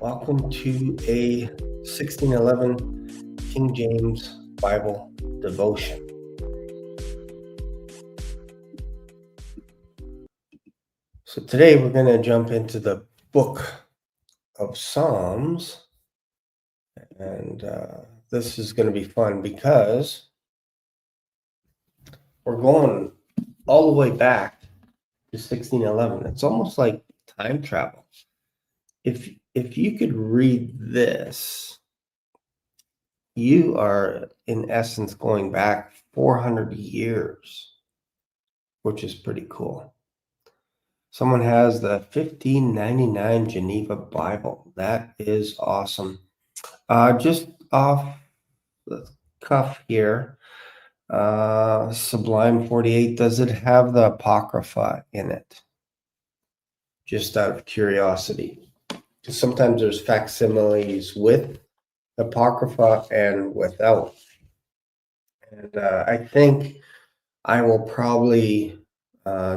Welcome to a 1611 King James Bible devotion. So today we're going to jump into the book of Psalms, and this is going to be fun because we're going all the way back to 1611. It's almost like time travel. If you could read this, you are in essence going back 400 years, which is pretty cool. Someone has the 1599 Geneva Bible. That is awesome. Just off the cuff here, Sublime 48, does it have the apocrypha in it? Just out of curiosity. Because sometimes there's facsimiles with apocrypha and without. And I think I will probably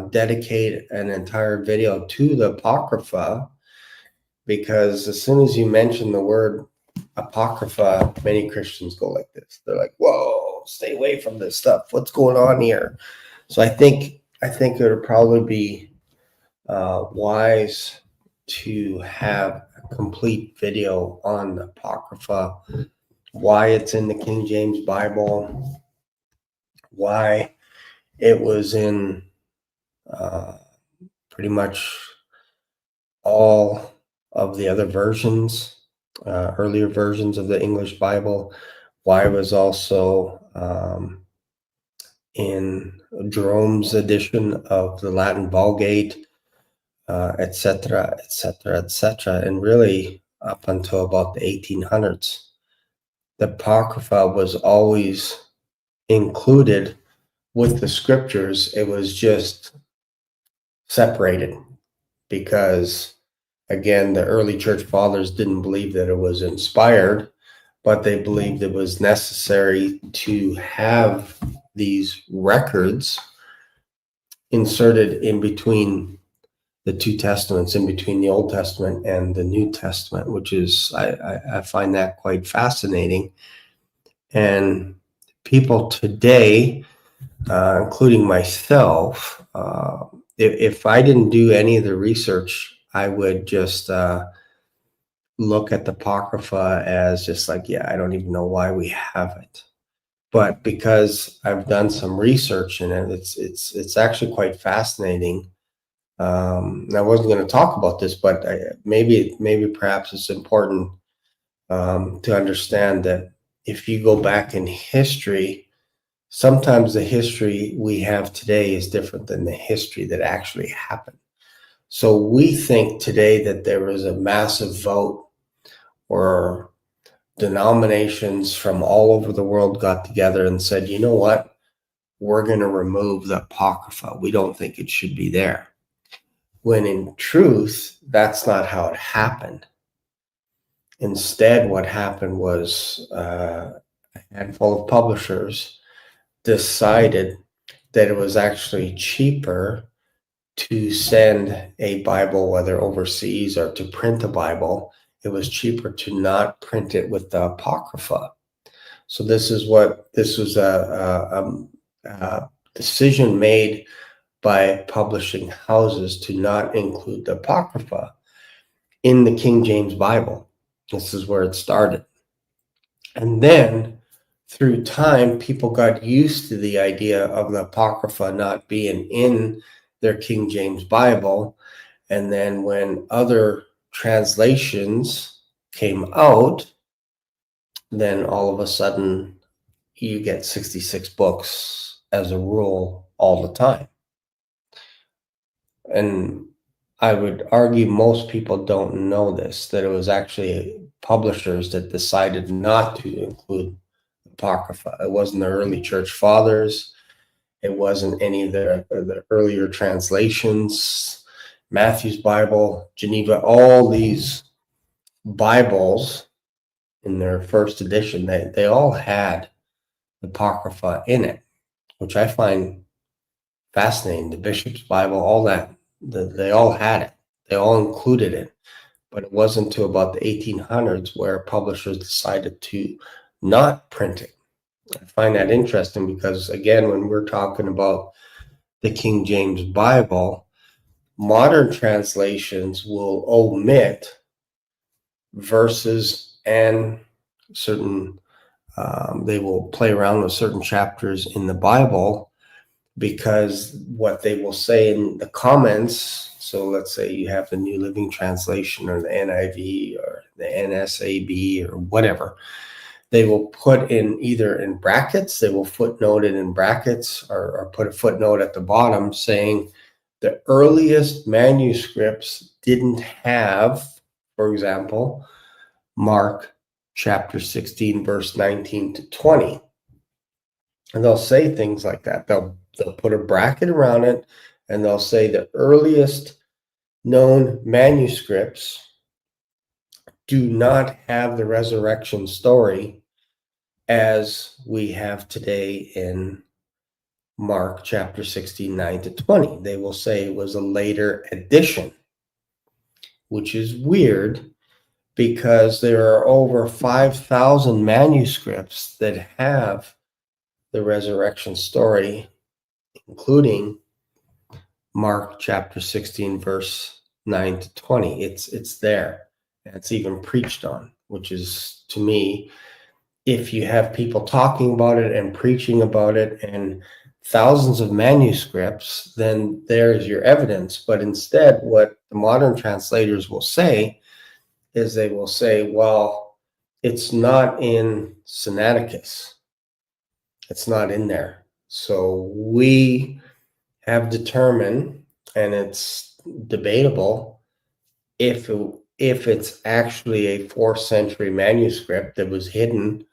dedicate an entire video to the apocrypha, because as soon as you mention the word apocrypha, many Christians go like this. They're like, whoa, stay away from this stuff. What's going on here? So I think it would probably be wise to have a complete video on the apocrypha, why it's in the King James Bible, why it was in pretty much all of the other versions, earlier versions of the English Bible, why it was also in Jerome's edition of the Latin Vulgate, etc., etc., etc., and really up until about the 1800s. The Apocrypha was always included with the scriptures. It was just separated because, again, the early church fathers didn't believe that it was inspired, but they believed it was necessary to have these records inserted in between the two testaments, in between the Old Testament and the New Testament, which is, I find that quite fascinating. And people today, including myself, if I didn't do any of the research, I would just look at the Apocrypha as just like, yeah, I don't even know why we have it. But because I've done some research in it, it's actually quite fascinating. I wasn't going to talk about this, but maybe perhaps it's important to understand that if you go back in history, sometimes the history we have today is different than the history that actually happened. So we think today that there was a massive vote or denominations from all over the world got together and said, you know what, we're going to remove the Apocrypha. We don't think it should be there. When in truth, that's not how it happened. Instead, what happened was a handful of publishers decided that it was actually cheaper to send a Bible, whether overseas or to print a Bible. It was cheaper to not print it with the Apocrypha. So this was a decision made by publishing houses to not include the apocrypha in the King James Bible. This is where it started. And then through time, people got used to the idea of the apocrypha not being in their King James Bible. And then when other translations came out, then all of a sudden you get 66 books as a rule all the time. And I would argue most people don't know this, that it was actually publishers that decided not to include apocrypha. It wasn't the early church fathers. It wasn't any of the earlier translations, Matthew's Bible, Geneva, all these Bibles in their first edition, they all had apocrypha in it, which I find fascinating. The Bishop's Bible, all that, they all had it. They all included it. But it wasn't until about the 1800s where publishers decided to not print it. I find that interesting because, again, when we're talking about the King James Bible, modern translations will omit verses and certain, they will play around with certain chapters in the Bible, because what they will say in the comments, so let's say you have the New Living Translation or the NIV or the NSAB or whatever, they will put in either in brackets, they will footnote it in brackets, or put a footnote at the bottom saying the earliest manuscripts didn't have, for example, Mark chapter 16, verse 19 to 20. And they'll say things like that. They'll put a bracket around it, and they'll say the earliest known manuscripts do not have the resurrection story as we have today in Mark chapter 16, 9 to 20. They will say it was a later addition, which is weird because there are over 5,000 manuscripts that have the resurrection story, including Mark chapter 16, verse 9 to 20. It's there. And it's even preached on, which is, to me, if you have people talking about it and preaching about it and thousands of manuscripts, then there's your evidence. But instead, what the modern translators will say is they will say, well, it's not in Sinaiticus. It's not in there. So we have determined, and it's debatable, if it's actually a 4th century manuscript that was hidden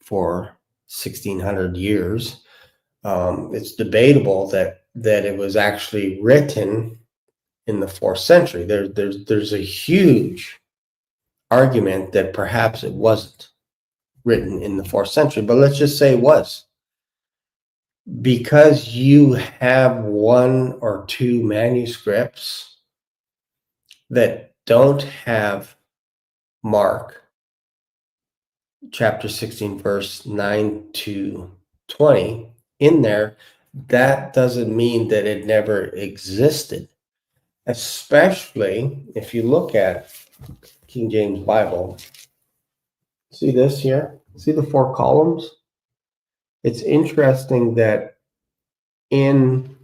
for 1600 years. It's debatable that it was actually written in the 4th century. There's a huge argument that perhaps it wasn't written in the 4th century, but let's just say it was. Because you have 1 or 2 manuscripts that don't have Mark chapter 16, verse 9 to 20 in there, that doesn't mean that it never existed. Especially if you look at King James Bible. See this here? See the 4 columns? It's interesting that in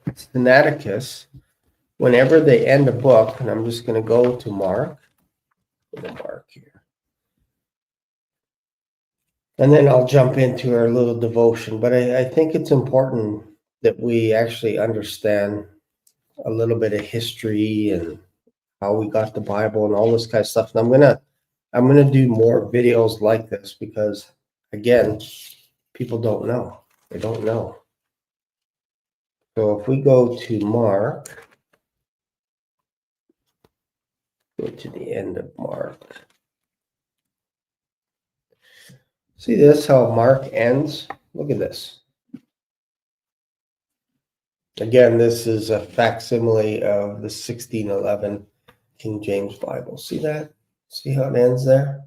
Sinaiticus, whenever they end a book, and I'm just going to go to Mark, put a mark here. And then I'll jump into our little devotion. But I think it's important that we actually understand a little bit of history and how we got the Bible and all this kind of stuff. And I'm gonna do more videos like this because, again, people don't know. They don't know. So if we go to Mark, go to the end of Mark. See this, how Mark ends? Look at this. Again, this is a facsimile of the 1611 King James Bible. See that? See how it ends there?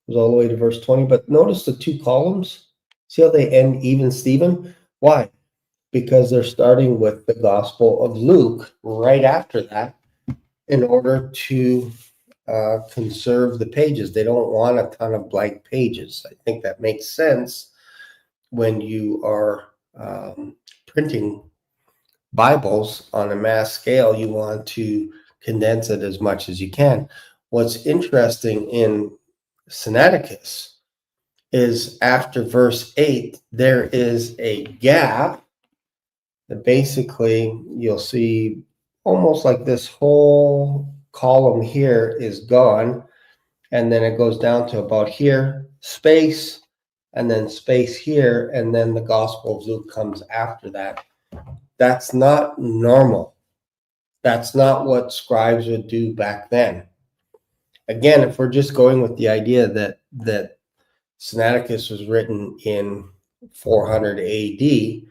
It goes all the way to verse 20. But notice the 2 columns. See how they end even Stephen? Why? because they're starting with the Gospel of Luke right after that in order to conserve the pages. They don't want a ton of blank pages. I think that makes sense when you are printing Bibles on a mass scale. You want to condense it as much as you can. What's interesting in Sinaiticus is after verse 8, there is a gap that basically you'll see almost like this whole column here is gone. And then it goes down to about here, space, and then space here. And then the Gospel of Luke comes after that. That's not normal. That's not what scribes would do back then. Again, if we're just going with the idea that Sinaiticus was written in 400 AD,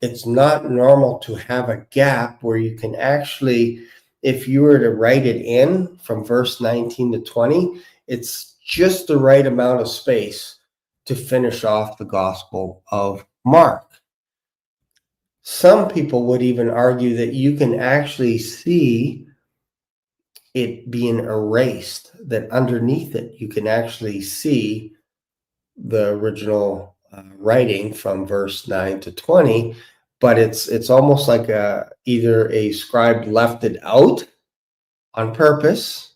it's not normal to have a gap where you can actually, if you were to write it in from verse 19 to 20, it's just the right amount of space to finish off the Gospel of Mark. Some people would even argue that you can actually see it being erased, that underneath it, you can actually see the original writing from verse 9 to 20, but it's almost like either a scribe left it out on purpose,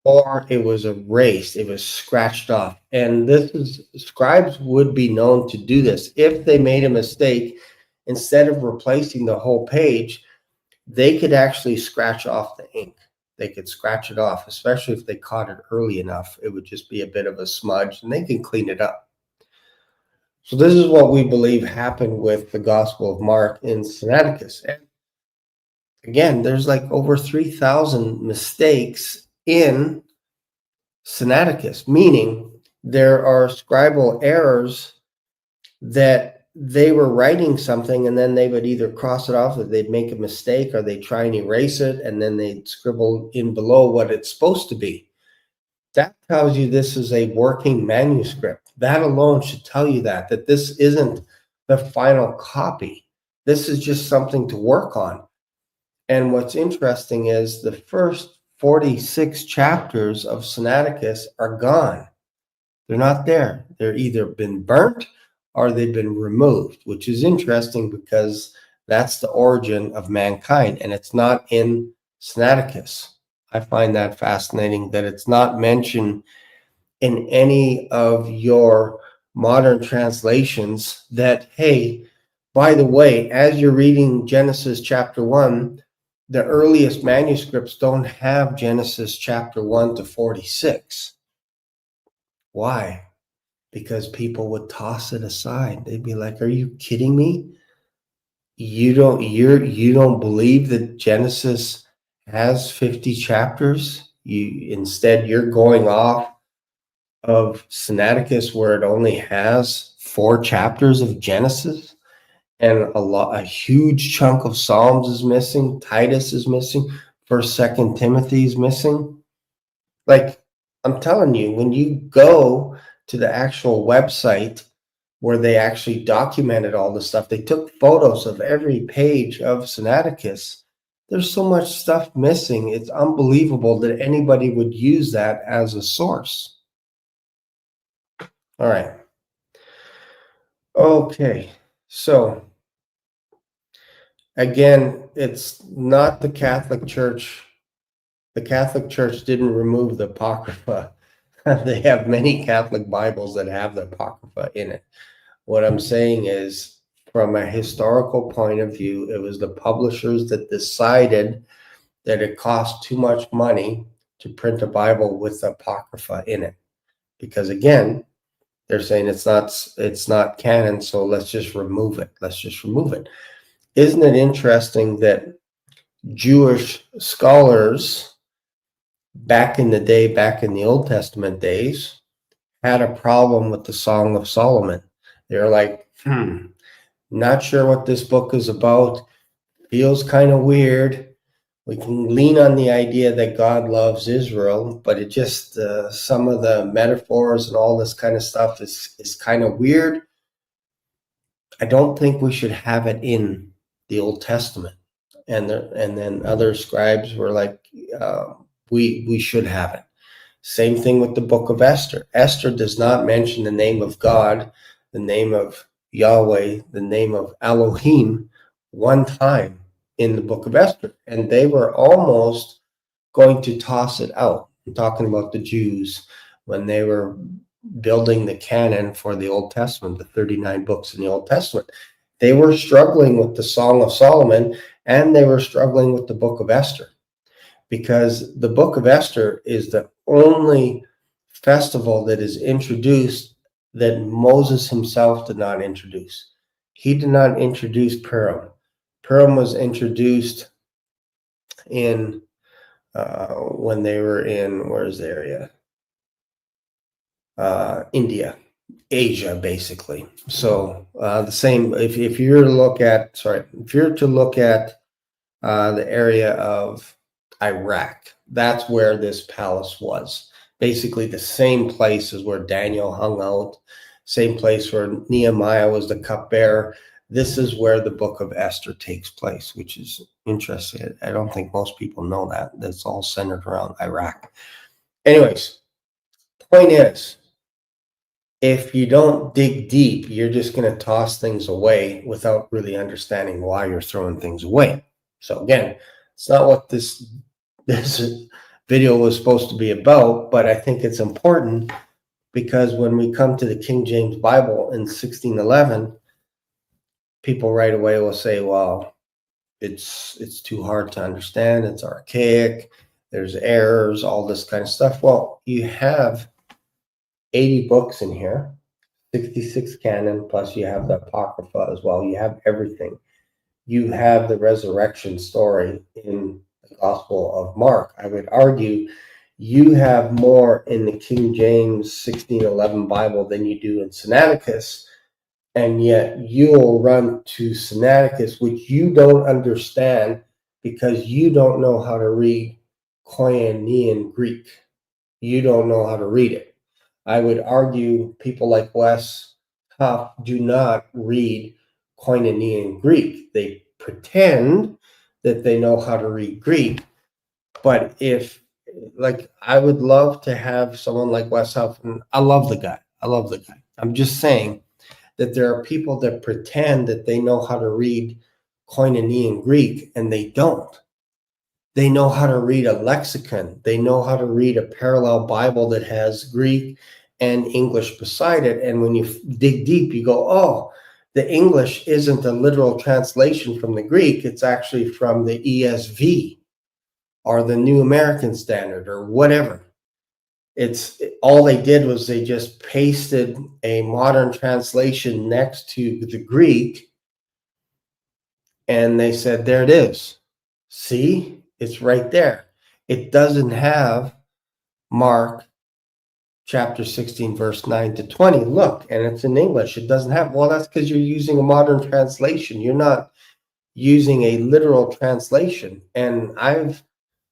or it was erased, it was scratched off. And scribes would be known to do this. If they made a mistake, instead of replacing the whole page, they could actually scratch off the ink. They could scratch it off, especially if they caught it early enough. It would just be a bit of a smudge, and they can clean it up. So this is what we believe happened with the Gospel of Mark in Sinaiticus. And again, there's like over 3,000 mistakes in Sinaiticus, meaning there are scribal errors that they were writing something and then they would either cross it off, or they'd make a mistake, or they'd try and erase it, and then they'd scribble in below what it's supposed to be. That tells you this is a working manuscript. That alone should tell you that this isn't the final copy. This is just something to work on. And what's interesting is the first 46 chapters of Sinaiticus are gone. They're not there. They're either been burnt or they've been removed, which is interesting because that's the origin of mankind, and it's not in Sinaiticus. I find that fascinating that it's not mentioned in any of your modern translations that, hey, by the way, as you're reading Genesis chapter 1, the earliest manuscripts don't have Genesis chapter 1 to 46. Why? Because people would toss it aside. They'd be like, "Are you kidding me? You don't believe that Genesis has 50 chapters? Instead you're going off of Sinaiticus, where it only has 4 chapters of Genesis, and a huge chunk of Psalms is missing. Titus is missing. 1st, 2nd Timothy is missing." Like, I'm telling you, when you go to the actual website where they actually documented all this stuff, they took photos of every page of Sinaiticus. There's so much stuff missing. It's unbelievable that anybody would use that as a source. All right. Okay. So again, it's not the Catholic Church. The Catholic Church didn't remove the apocrypha. They have many Catholic Bibles that have the apocrypha in it. What I'm saying is, from a historical point of view, it was the publishers that decided that it cost too much money to print a Bible with the apocrypha in it, because again, they're saying it's not canon, so let's just remove it. Let's just remove it. Isn't it interesting that Jewish scholars back in the day, back in the Old Testament days, had a problem with the Song of Solomon? They're like, not sure what this book is about. Feels kind of weird. We can lean on the idea that God loves Israel, but it just, some of the metaphors and all this kind of stuff is kind of weird. I don't think we should have it in the Old Testament. And then other scribes were like, we should have it. Same thing with the book of Esther. Esther does not mention the name of God, the name of Yahweh, the name of Elohim one time in the book of Esther. And they were almost going to toss it out. I'm talking about the Jews when they were building the canon for the Old Testament, the 39 books in the Old Testament. They were struggling with the Song of Solomon, and they were struggling with the book of Esther, because the book of Esther is the only festival that is introduced that Moses himself did not introduce. He did not introduce Purim. Purim was introduced in when they were in, where's the area? India, Asia, basically. So the same, if you're to look at, the area of Iraq, that's where this palace was. Basically the same place as where Daniel hung out, same place where Nehemiah was the cupbearer. This is where the book of Esther takes place, which is interesting. I don't think most people know that. That's all centered around Iraq. Anyways, point is, if you don't dig deep, you're just going to toss things away without really understanding why you're throwing things away. So again, it's not what this video was supposed to be about, but I think it's important because when we come to the King James Bible in 1611, people right away will say, well, it's too hard to understand, it's archaic, there's errors, all this kind of stuff. Well, you have 80 books in here, 66 canon, plus you have the apocrypha as well. You have everything. You have the resurrection story in the Gospel of Mark. I would argue you have more in the King James 1611 Bible than you do in Sinaiticus, and yet you'll run to Sinaiticus, which you don't understand because you don't know how to read Koine Greek. You don't know how to read it. I would argue people like Wes Huff do not read Koine Greek. They pretend that they know how to read Greek, but I would love to have someone like Wes Huff, and I love the guy. I'm just saying that there are people that pretend that they know how to read Koine Greek, and they don't. They know how to read a lexicon. They know how to read a parallel Bible that has Greek and English beside it. And when you dig deep, you go, oh, the English isn't a literal translation from the Greek. It's actually from the ESV or the New American Standard or whatever. All they did was they just pasted a modern translation next to the Greek, and they said, there it is. See? It's right there. It doesn't have Mark chapter 16, verse 9 to 20. Look, and it's in English. It doesn't have, well, that's because you're using a modern translation. You're not using a literal translation. And I've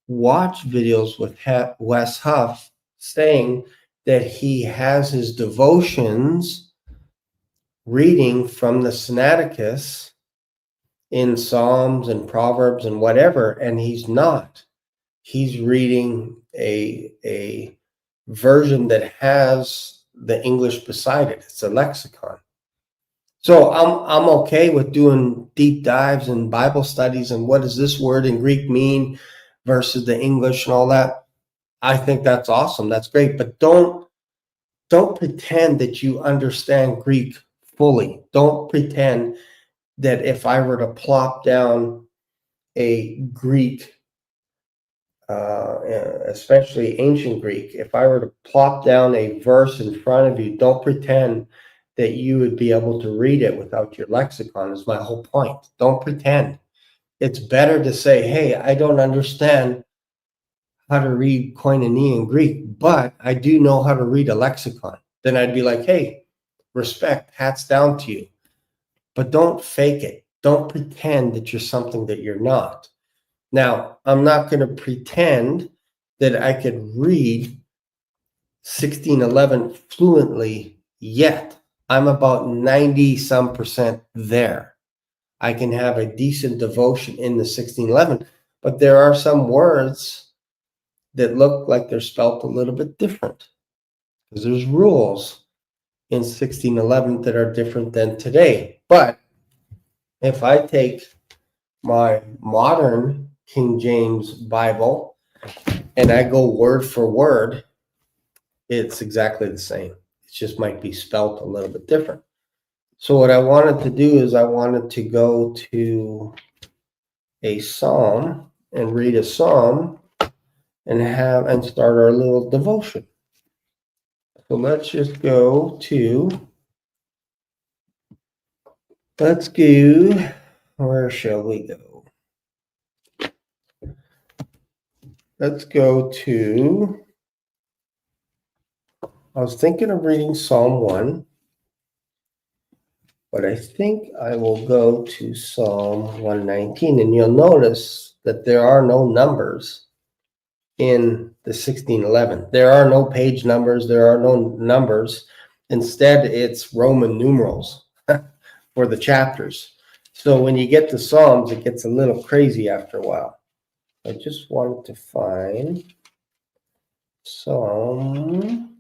watched videos with Wes Huff saying that he has his devotions reading from the Sinaiticus in Psalms and Proverbs and whatever, and he's not. He's reading a version that has the English beside it. It's a lexicon. So I'm okay with doing deep dives and Bible studies and what does this word in Greek mean versus the English and all that. I think that's awesome. That's great. But don't pretend that you understand Greek fully. Don't pretend that if I were to plop down a Greek, especially ancient Greek, if I were to plop down a verse in front of you, don't pretend that you would be able to read it without your lexicon, is my whole point. Don't pretend. It's better to say, hey, I don't understand how to read Koine Greek, but I do know how to read a lexicon. Then I'd be like, hey, respect, hats down to you. But don't fake it. Don't pretend that you're something that you're not. Now, I'm not going to pretend that I could read 1611 fluently yet. I'm about 90% there. I can have a decent devotion in the 1611, but there are some words that look like they're spelt a little bit different, because there's rules in 1611 that are different than today. But if I take my modern King James Bible and I go word for word, it's exactly the same. It just might be spelt a little bit different. So what I wanted to do is I wanted to go to a psalm and read a psalm and start our little devotion. So let's just go to, where shall we go? Let's go to, I was thinking of reading Psalm 1, but I think I will go to Psalm 119, and you'll notice that there are no numbers in the 1611. There are no page numbers, there are no numbers. Instead, it's Roman numerals for the chapters. So when you get to Psalms, it gets a little crazy after a while. I just wanted to find Psalm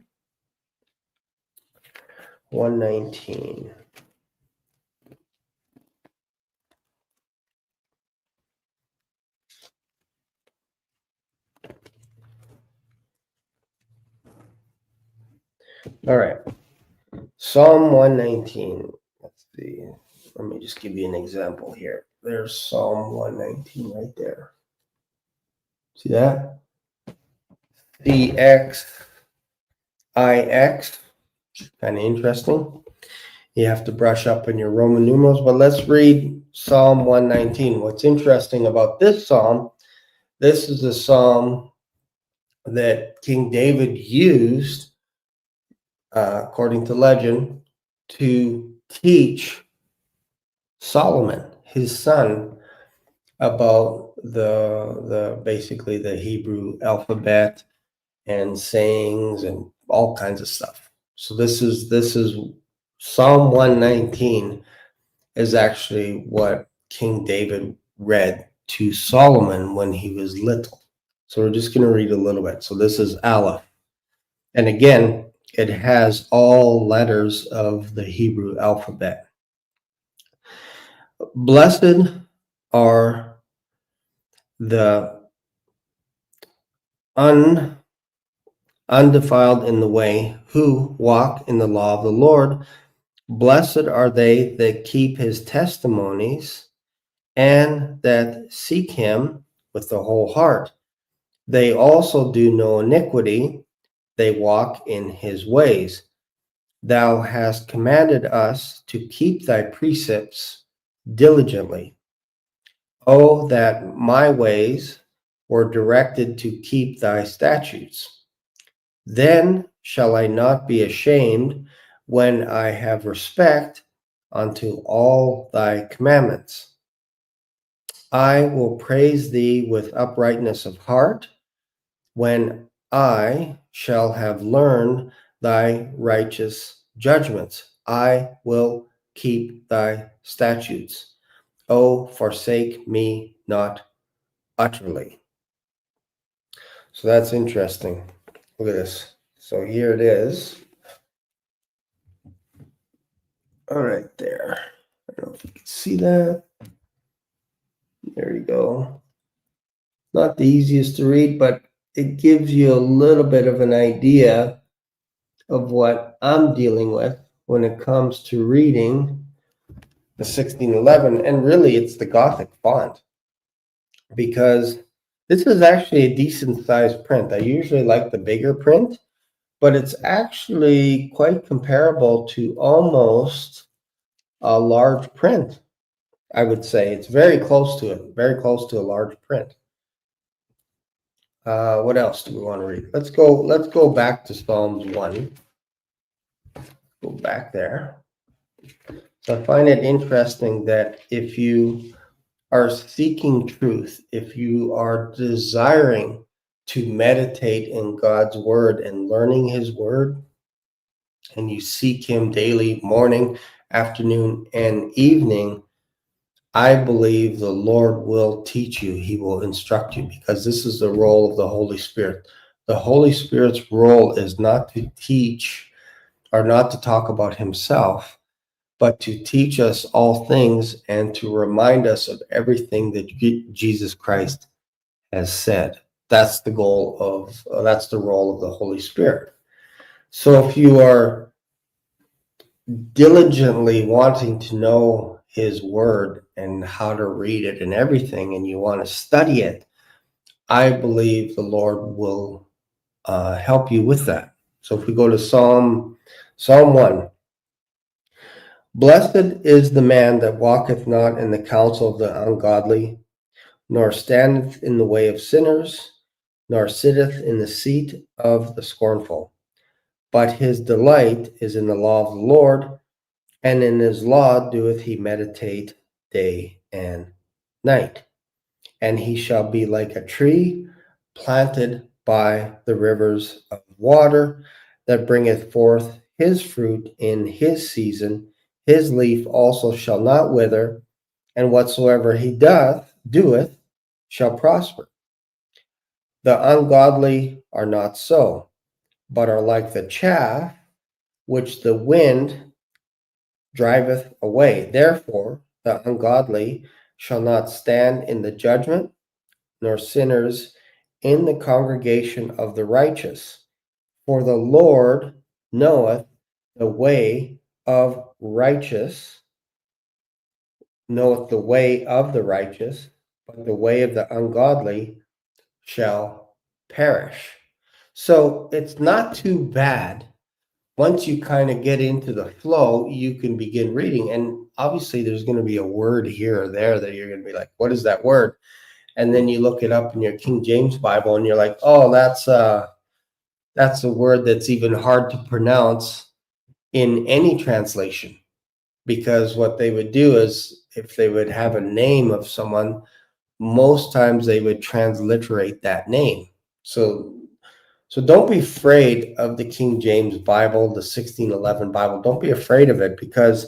119. All right. Psalm 119. Let's see. Let me just give you an example here. There's Psalm 119 right there. See that? CXIX. Kind of interesting. You have to brush up on your Roman numerals, but let's read Psalm 119. What's interesting about this psalm, this is a psalm that King David used, according to legend, to teach Solomon, his son, about basically the Hebrew alphabet and sayings and all kinds of stuff. So this is Psalm 119 is actually what King David read to Solomon when he was little. So we're just going to read a little bit. So this is Aleph. And again, it has all letters of the Hebrew alphabet. Blessed are the undefiled in the way, who walk in the law of the Lord. Blessed are they that keep his testimonies and that seek him with the whole heart. They also do no iniquity, they walk in his ways. Thou hast commanded us to keep thy precepts diligently. Oh, that my ways were directed to keep thy statutes. Then shall I not be ashamed when I have respect unto all thy commandments. I will praise thee with uprightness of heart when I shall have learned thy righteous judgments. I will keep thy statutes. Oh, forsake me not utterly. So that's interesting. Look at this. So here it is. All right, there. I don't know if you can see that. There you go. Not the easiest to read, but it gives you a little bit of an idea of what I'm dealing with when it comes to reading the 1611. And really, it's the Gothic font, because this is actually a decent sized print. I usually like the bigger print, but it's actually quite comparable to almost a large print. I would say it's very close to it, very close to a large print. What else do we want to read? Let's go back to Psalms 1. Go back there. So I find it interesting that if you are seeking truth, if you are desiring to meditate in God's word and learning his word, and you seek him daily, morning, afternoon, and evening, I believe the Lord will teach you. He will instruct you, because this is the role of the Holy Spirit. The Holy Spirit's role is not to teach or not to talk about himself, but to teach us all things and to remind us of everything that Jesus Christ has said. That's the goal of, that's the role of the Holy Spirit. So if you are diligently wanting to know his word and how to read it and everything, and you want to study it, I believe the Lord will help you with that. So if we go to Psalm 1, blessed is the man that walketh not in the counsel of the ungodly, nor standeth in the way of sinners, nor sitteth in the seat of the scornful. But his delight is in the law of the Lord, and in his law doeth he meditate day and night. And he shall be like a tree planted by the rivers of water, that bringeth forth his fruit in his season. His leaf also shall not wither, and whatsoever he doeth shall prosper. The ungodly are not so, but are like the chaff which the wind driveth away. Therefore, the ungodly shall not stand in the judgment, nor sinners in the congregation of the righteous. For the Lord knoweth the way of righteous, knoweth the way of the righteous, but the way of the ungodly shall perish. So it's not too bad. Once you kind of get into the flow, you can begin reading. And obviously, there's going to be a word here or there that you're going to be like, what is that word? And then you look it up in your King James Bible and you're like, oh, that's a word that's even hard to pronounce in any translation. Because what they would do is, if they would have a name of someone, most times they would transliterate that name. So don't be afraid of the King James Bible, the 1611 Bible. Don't be afraid of it, because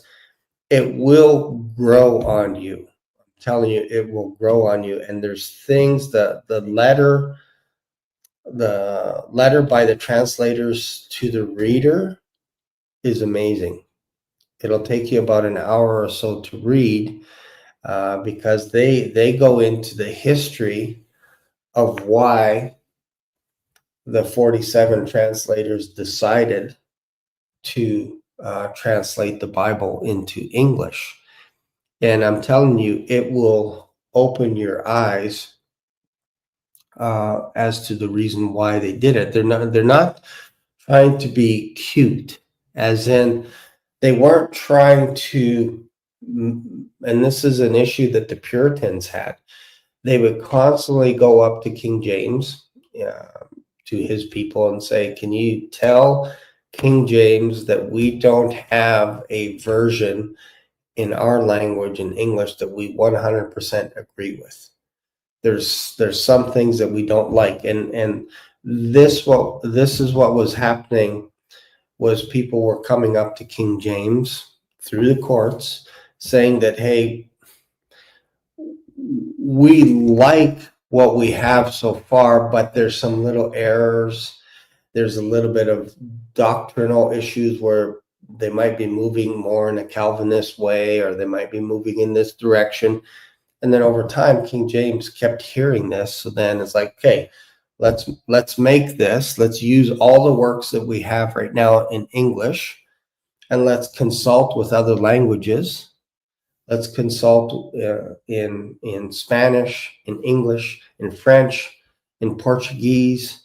it will grow on you. I'm telling you, it will grow on you. And there's things that the letter by the translators to the reader is amazing. It'll take you about an hour or so to read, because they go into the history of why the 47 translators decided to translate the Bible into English. And I'm telling you, it will open your eyes as to the reason why they did it. They're not trying to be cute, as in they weren't trying to, and this is an issue that the Puritans had. They would constantly go up to King James, to his people, and say, can you tell King James that we don't have a version in our language in English that we 100% agree with? There's some things that we don't like, and this is what was happening, was people were coming up to King James through the courts saying that, hey, we like what we have so far, but there's some little errors. There's a little bit of doctrinal issues where they might be moving more in a Calvinist way, or they might be moving in this direction. And then over time, King James kept hearing this. So then it's like, okay, let's make this. Let's use all the works that we have right now in English, and let's consult with other languages. Let's consult in Spanish, in English, in French, in Portuguese,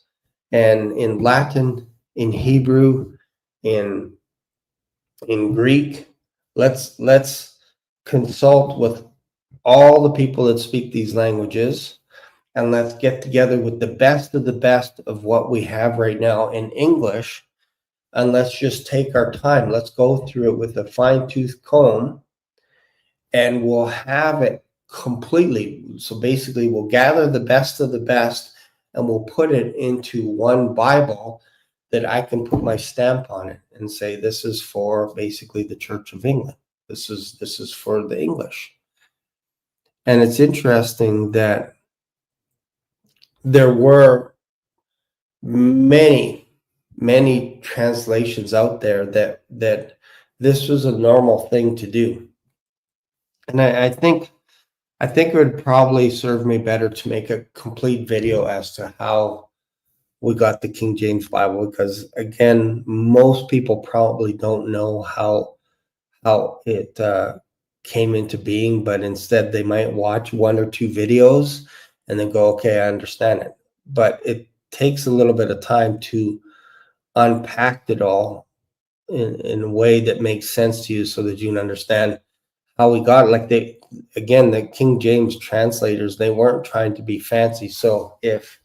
and in Latin, in Hebrew, in Greek. Let's consult with all the people that speak these languages, and let's get together with the best of what we have right now in English, and let's just take our time. Let's go through it with a fine-tooth comb, and we'll have it completely. So basically, we'll gather the best of the best, and we'll put it into one Bible, that I can put my stamp on it and say, this is for basically the Church of England. This is for the English. And it's interesting that there were many translations out there that this was a normal thing to do. And I think it would probably serve me better to make a complete video as to how we got the King James Bible, because again, most people probably don't know how it came into being, but instead they might watch one or two videos and then go, okay, I understand it. But it takes a little bit of time to unpack it all in a way that makes sense to you, so that you can understand how we got it. Like the King James translators, they weren't trying to be fancy. So if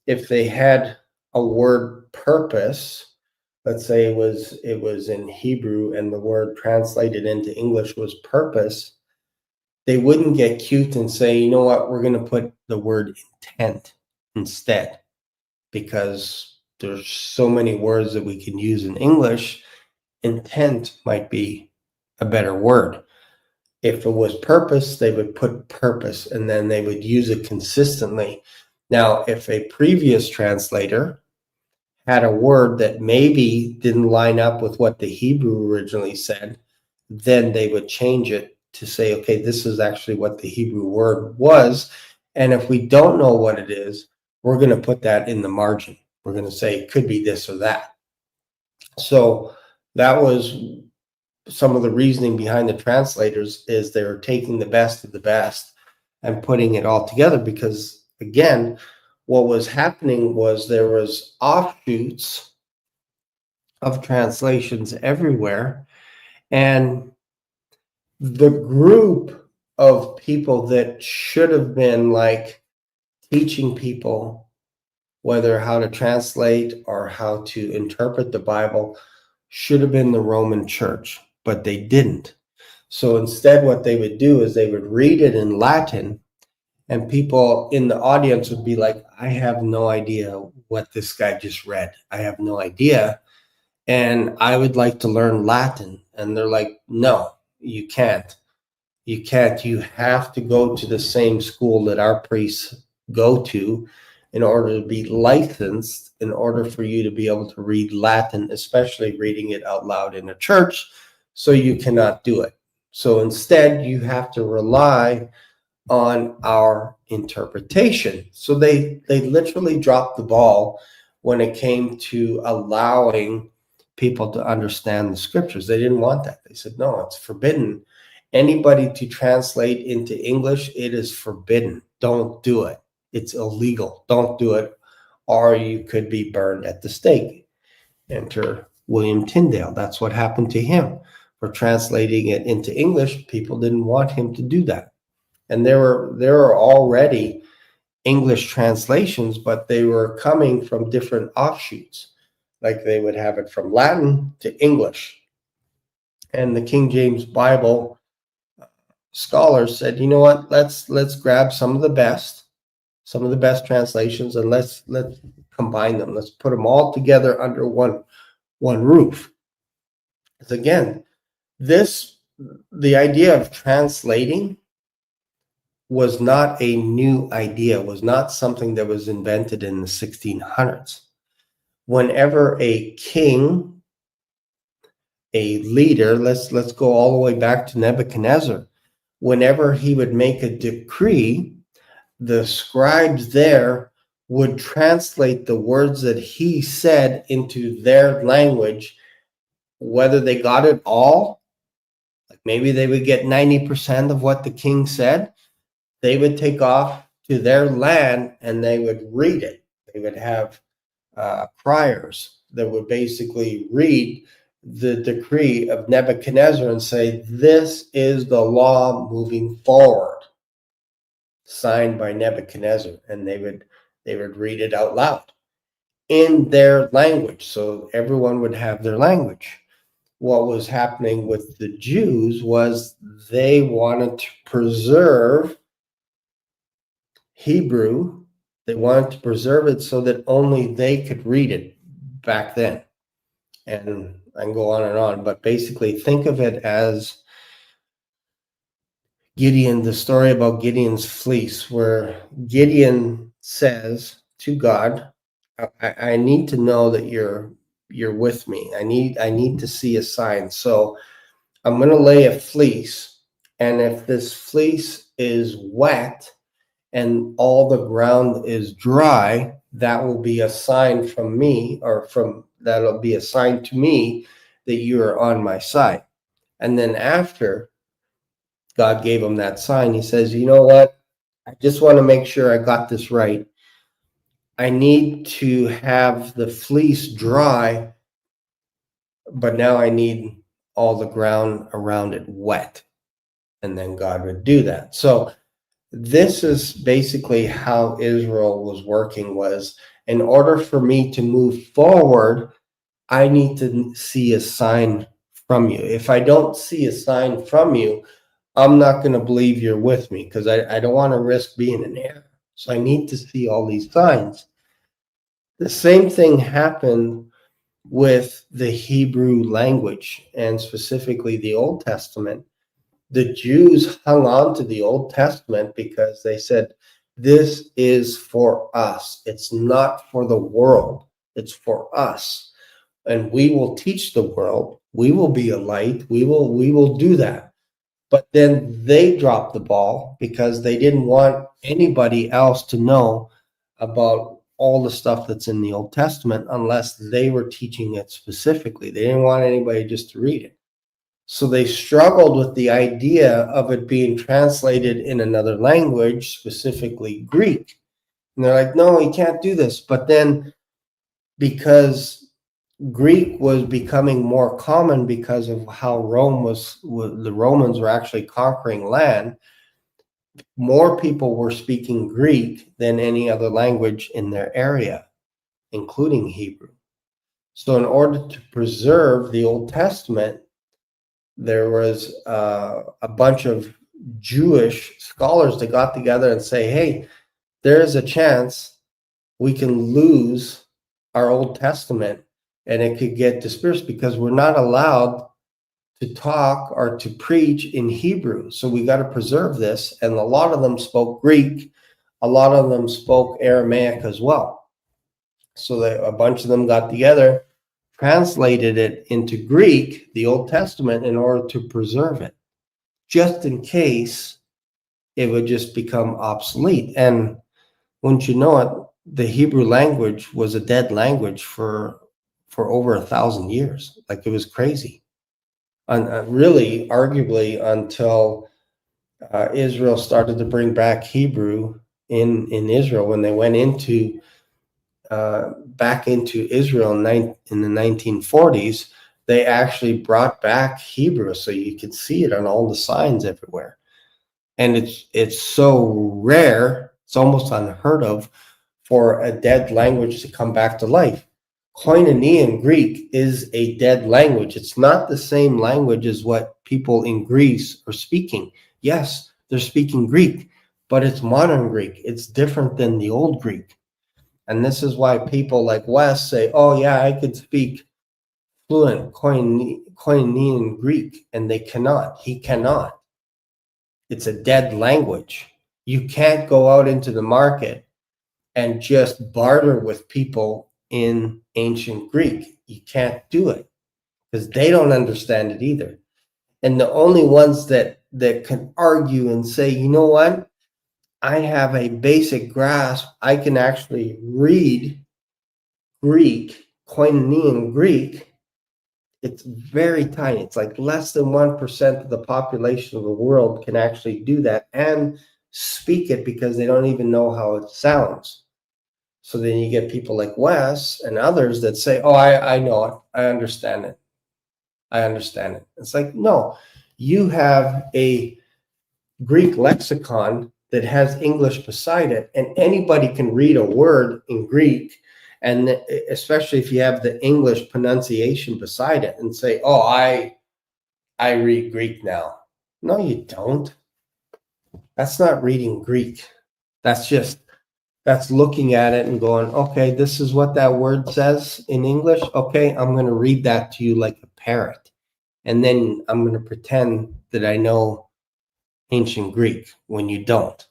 they had a word purpose, let's say it was in Hebrew and the word translated into English was purpose, they wouldn't get cute and say, you know what, we're going to put the word intent instead, because there's so many words that we can use in English. Intent might be a better word. If it was purpose, they would put purpose, and then they would use it consistently. Now, if a previous translator had a word that maybe didn't line up with what the Hebrew originally said, then they would change it to say, okay, this is actually what the Hebrew word was. And if we don't know what it is, we're going to put that in the margin. We're going to say it could be this or that. So that was some of the reasoning behind the translators, is they were taking the best of the best and putting it all together. Because again, what was happening was there was offshoots of translations everywhere, and the group of people that should have been like teaching people whether how to translate or how to interpret the Bible should have been the Roman Church, but they didn't. So instead, what they would do is they would read it in Latin, and people in the audience would be like, I have no idea what this guy just read. I have no idea. And I would like to learn Latin. And they're like, no, you can't. You can't. You have to go to the same school that our priests go to in order to be licensed, in order for you to be able to read Latin, especially reading it out loud in a church. So you cannot do it. So instead, you have to rely on our interpretation. So they literally dropped the ball when it came to allowing people to understand the scriptures. They didn't want that. They said, no, it's forbidden. Anybody to translate into English, it is forbidden. Don't do it. It's illegal. Don't do it, or you could be burned at the stake. Enter William Tyndale. That's what happened to him. For translating it into English, people didn't want him to do that. And there were already English translations, but they were coming from different offshoots. Like they would have it from Latin to English. And the King James Bible scholars said, you know what, let's grab some of the best translations, and let's combine them. Let's put them all together under one roof. Because again, the idea of translating was not a new idea, was not something that was invented in the 1600s. Whenever a king, a leader, let's go all the way back to Nebuchadnezzar, whenever he would make a decree, the scribes there would translate the words that he said into their language, whether they got it all, like maybe they would get 90% of what the king said, they would take off to their land and they would read it. They would have criers that would basically read the decree of Nebuchadnezzar and say, this is the law moving forward, signed by Nebuchadnezzar. And they would read it out loud in their language. So everyone would have their language. What was happening with the Jews was they wanted to preserve Hebrew. They wanted to preserve it so that only they could read it. back then. And I can go on and on, but basically think of it as Gideon, the story about Gideon's fleece, where Gideon says to God, I need to know that you're with me. I need to see a sign. So I'm going to lay a fleece, and if this fleece is wet and all the ground is dry, that will be a sign from me, or that'll be a sign to me that you are on my side. And then after God gave him that sign, he says, you know what? I just want to make sure I got this right. I need to have the fleece dry, but now I need all the ground around it wet. And then God would do that. So this is basically how Israel was working, was in order for me to move forward, I need to see a sign from you. If I don't see a sign from you, I'm not going to believe you're with me, because I don't want to risk being in error. So I need to see all these signs. The same thing happened with the Hebrew language, and specifically the Old Testament. The Jews hung on to the Old Testament because they said, this is for us. It's not for the world. It's for us. And we will teach the world. We will be a light. We will do that. But then they dropped the ball because they didn't want anybody else to know about all the stuff that's in the Old Testament unless they were teaching it specifically. They didn't want anybody just to read it. So they struggled with the idea of it being translated in another language, specifically Greek. And they're like, no, we can't do this. But then because Greek was becoming more common because of how the Romans were actually conquering land, more people were speaking Greek than any other language in their area, including Hebrew. So in order to preserve the Old Testament, there was a bunch of Jewish scholars that got together and say, hey, there is a chance we can lose our Old Testament and it could get dispersed because we're not allowed to talk or to preach in Hebrew. So we got to preserve this. And a lot of them spoke Greek. A lot of them spoke Aramaic as well. So a bunch of them got together, translated it into Greek, the Old Testament, in order to preserve it, just in case it would just become obsolete. And wouldn't you know it, the Hebrew language was a dead language for over 1,000 years. Like, it was crazy. And really, arguably, until Israel started to bring back Hebrew in Israel, when they went into back into Israel in the 1940s, they actually brought back Hebrew, so you could see it on all the signs everywhere. And it's so rare, it's almost unheard of for a dead language to come back to life. Koinonia Greek is a dead language. It's not the same language as what people in Greece are speaking. Yes, they're speaking Greek, but it's modern Greek. It's different than the old Greek. And this is why people like Wes say, oh yeah, I could speak fluent Koinonia Greek, and they cannot. He cannot. It's a dead language. You can't go out into the market and just barter with people in ancient Greek. You can't do it because they don't understand it either. And the only ones that can argue and say, you know what, I have a basic grasp, I can actually read Greek, Koinonia Greek, it's very tiny. It's like less than 1% of the population of the world can actually do that and speak it because they don't even know how it sounds. So then you get people like Wes and others that say, oh, I know it. I understand it. I understand it. It's like, no, you have a Greek lexicon that has English beside it, and anybody can read a word in Greek, and especially if you have the English pronunciation beside it and say, oh, I read Greek now. No, you don't. That's not reading Greek. That's just that's looking at it and going, okay, this is what that word says in English. Okay, I'm going to read that to you like a parrot. And then I'm going to pretend that I know ancient Greek when you don't.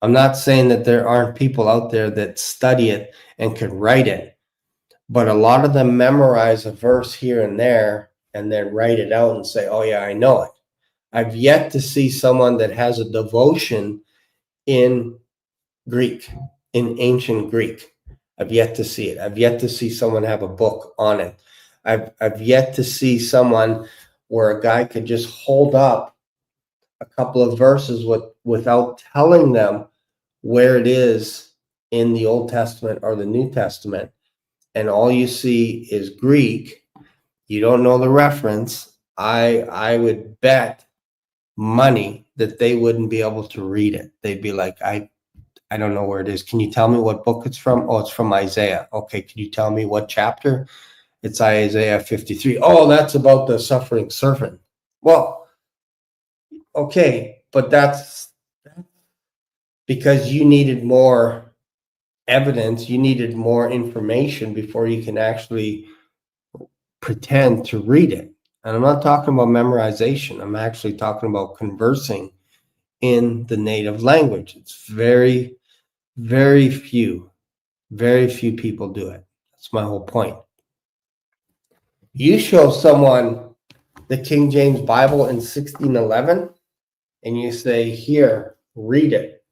I'm not saying that there aren't people out there that study it and could write it, but a lot of them memorize a verse here and there and then write it out and say, oh, yeah, I know it. I've yet to see someone that has a devotion in Greek, in ancient Greek. I've yet to see it. I've yet to see someone have a book on it. I've yet to see someone where a guy could just hold up a couple of verses without telling them where it is in the Old Testament or the New Testament, and all you see is Greek. You don't know the reference. I would bet money that they wouldn't be able to read it. They'd be like, I don't know where it is. Can you tell me what book it's from? Oh, it's from Isaiah. Okay, can you tell me what chapter? It's Isaiah 53. Oh, that's about the suffering servant. Well, okay, but that's because you needed more evidence, you needed more information before you can actually pretend to read it. And I'm not talking about memorization. I'm actually talking about conversing in the native language. It's very, very few people do it. That's my whole point. You show someone the King James Bible in 1611 and you say, here, read it.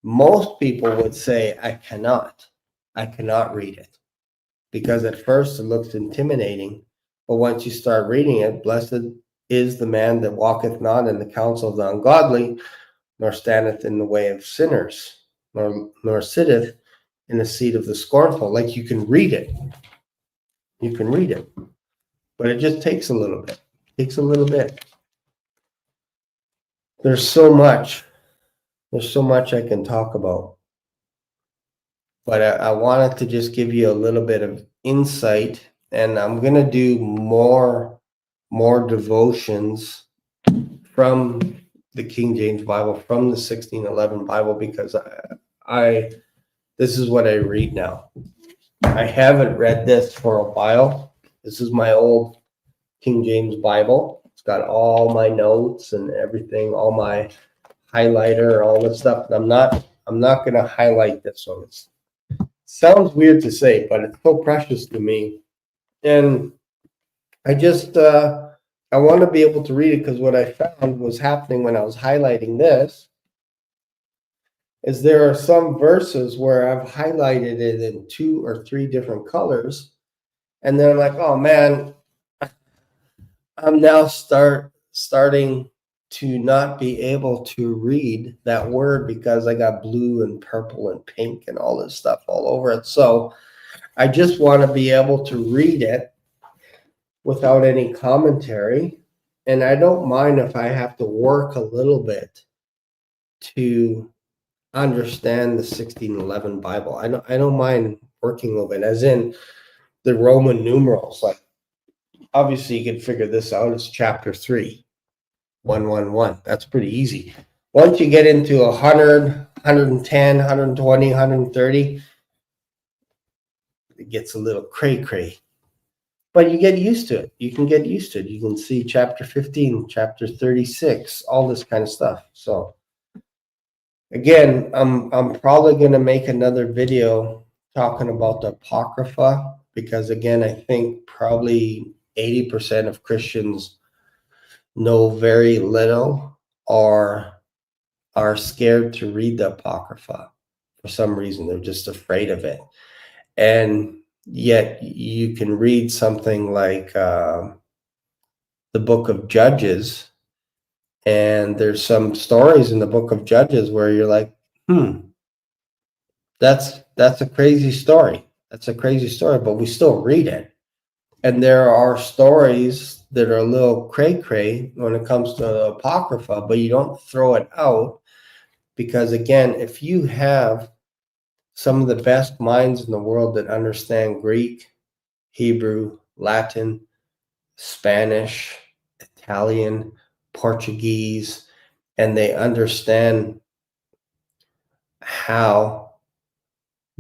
Most people would say, I cannot read it, because at first it looks intimidating, but once you start reading it, blessed is the man that walketh not in the counsel of the ungodly, nor standeth in the way of sinners, nor sitteth in the seat of the scornful. Like, you can read it, but it just takes a little bit. There's so much I can talk about, but I wanted to just give you a little bit of insight, and I'm going to do more devotions from the King James Bible, from the 1611 Bible, because I this is what I read now. I haven't read this for a while. This is my old King James Bible. It's got all my notes and everything, all my highlighter, all this stuff. I'm not going to highlight this one. It sounds weird to say, but it's so precious to me. And I just, I want to be able to read it, because what I found was happening when I was highlighting this is there are some verses where I've highlighted it in 2 or 3 different colors. And then I'm like, oh man, I'm now starting to not be able to read that word because I got blue and purple and pink and all this stuff all over it. So I just want to be able to read it without any commentary. And I don't mind if I have to work a little bit to understand the 1611 Bible. I don't mind working a little bit, as in the Roman numerals. Like, obviously you can figure this out. It's chapter 3, 111. That's pretty easy. Once you get into 100, 110, 120, 130, it gets a little cray-cray. But you get used to it. You can get used to it. You can see chapter 15, chapter 36, all this kind of stuff. So again, I'm probably going to make another video talking about the apocrypha, because again, I think probably 80% of Christians know very little or are scared to read the apocrypha for some reason. They're just afraid of it. And yet you can read something like the book of Judges, and there's some stories in the book of Judges where you're like, that's a crazy story. That's a crazy story, but we still read it. And there are stories that are a little cray-cray when it comes to the apocrypha, but you don't throw it out, because again, if you have some of the best minds in the world that understand Greek, Hebrew, Latin, Spanish, Italian, Portuguese, and they understand how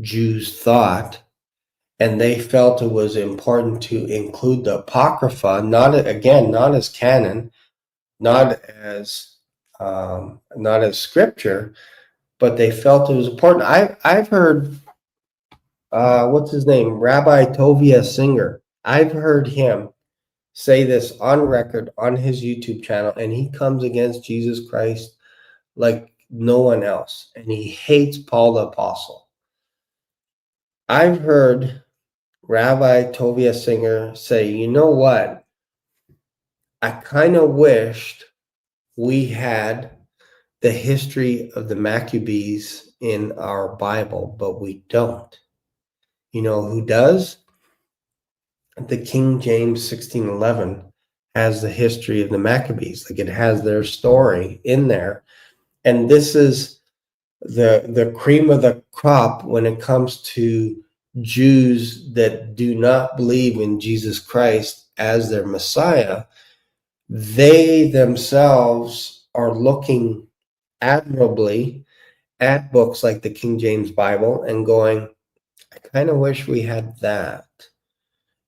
Jews thought, and they felt it was important to include the apocrypha, not as canon, not as scripture, but they felt it was important. I've heard what's his name, Rabbi Tovia Singer. I've heard him say this on record on his YouTube channel, and he comes against Jesus Christ like no one else, and he hates Paul the Apostle. I've heard Rabbi Tovia Singer say, you know what? I kind of wished we had the history of the Maccabees in our Bible, but we don't. You know who does? The King James 1611 has the history of the Maccabees. Like, it has their story in there. And this is the cream of the crop when it comes to Jews that do not believe in Jesus Christ as their Messiah. They themselves are looking admirably at books like the King James Bible and going, I kind of wish we had that.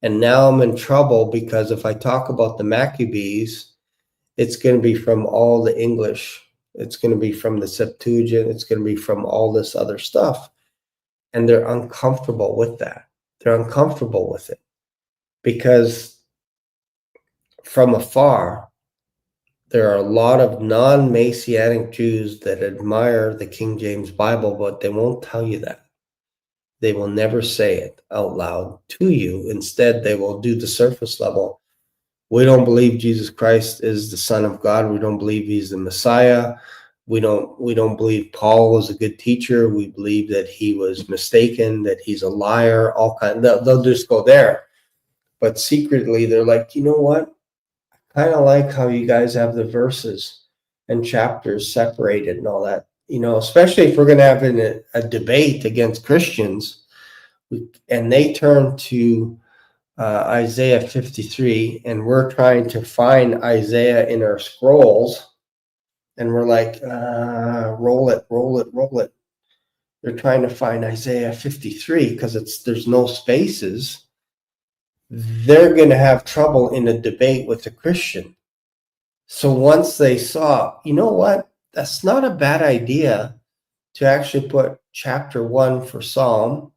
And now I'm in trouble because if I talk about the Maccabees, it's going to be from all the English. It's going to be from the Septuagint. It's going to be from all this other stuff. And they're uncomfortable with that. They're uncomfortable with it because from afar, there are a lot of non-Messianic Jews that admire the King James Bible, but they won't tell you that. They will never say it out loud to you. Instead, they will do the surface level. We don't believe Jesus Christ is the Son of God. We don't believe he's the Messiah. We don't believe Paul was a good teacher. We believe that he was mistaken, that he's a liar, all kind. They'll just go there. But secretly, they're like, you know what? I kind of like how you guys have the verses and chapters separated and all that. You know, especially if we're going to have a debate against Christians, and they turn to Isaiah 53, and we're trying to find Isaiah in our scrolls, and we're like, roll it. They're trying to find Isaiah 53 because there's no spaces. They're going to have trouble in a debate with a Christian. So once they saw, you know what, that's not a bad idea to actually put chapter 1 for Psalm,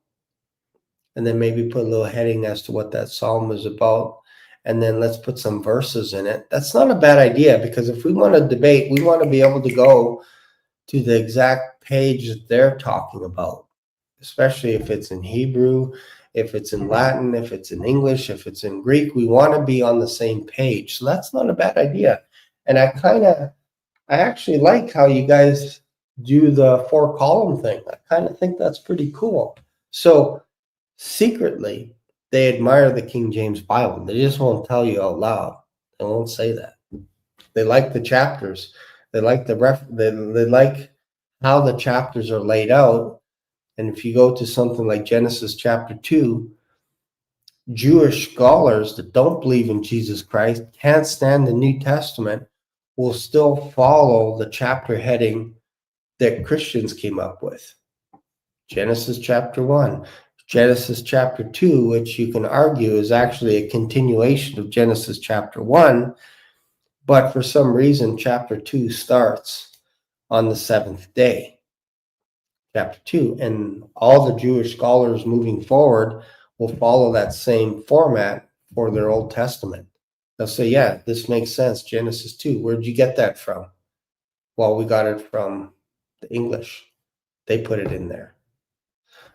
and then maybe put a little heading as to what that Psalm is about, and then let's put some verses in it. That's not a bad idea, because if we want to debate, we want to be able to go to the exact page that they're talking about, especially if it's in Hebrew, if it's in Latin, if it's in English, if it's in Greek. We want to be on the same page. So that's not a bad idea. And I actually like how you guys do the 4-column thing. I kind of think that's pretty cool. So secretly, they admire the King James Bible. They just won't tell you out loud. They won't say that. They like the chapters. They like they like how the chapters are laid out. And if you go to something like Genesis chapter 2, Jewish scholars that don't believe in Jesus Christ, can't stand the New Testament, will still follow the chapter heading that Christians came up with. Genesis chapter 1, Genesis chapter 2, which you can argue is actually a continuation of Genesis chapter 1, but for some reason chapter 2 starts on the 7th day. Chapter 2, and all the Jewish scholars moving forward will follow that same format for their Old Testament. They'll say, yeah, this makes sense, Genesis 2. Where'd you get that from? Well, we got it from the English. They put it in there.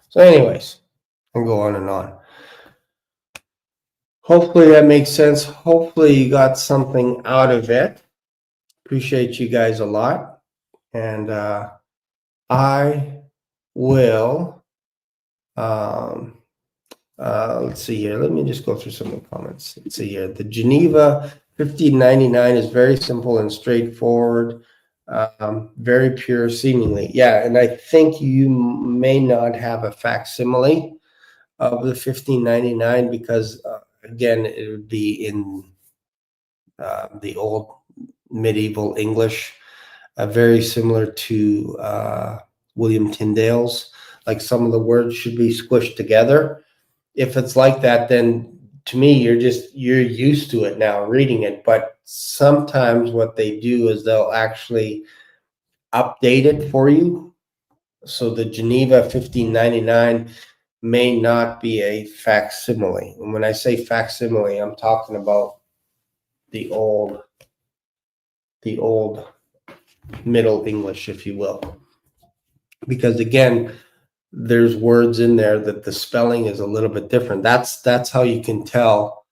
So anyways, I can go on and on. Hopefully that makes sense. Hopefully you got something out of it. Appreciate you guys a lot. And I will, let's see here. Let me just go through some of the comments. Let's see here. The Geneva 1599 is very simple and straightforward, very pure seemingly. Yeah, and I think you may not have a facsimile of the 1599 because, again, it would be in the old medieval English, very similar to William Tyndale's. like some of the words should be squished together. If it's like that, then to me, you're used to it now reading it. But sometimes what they do is they'll actually update it for you. So the Geneva 1599 may not be a facsimile. And when I say facsimile, I'm talking about the old Middle English, if you will. Because again, there's words in there that the spelling is a little bit different. That's how you can tell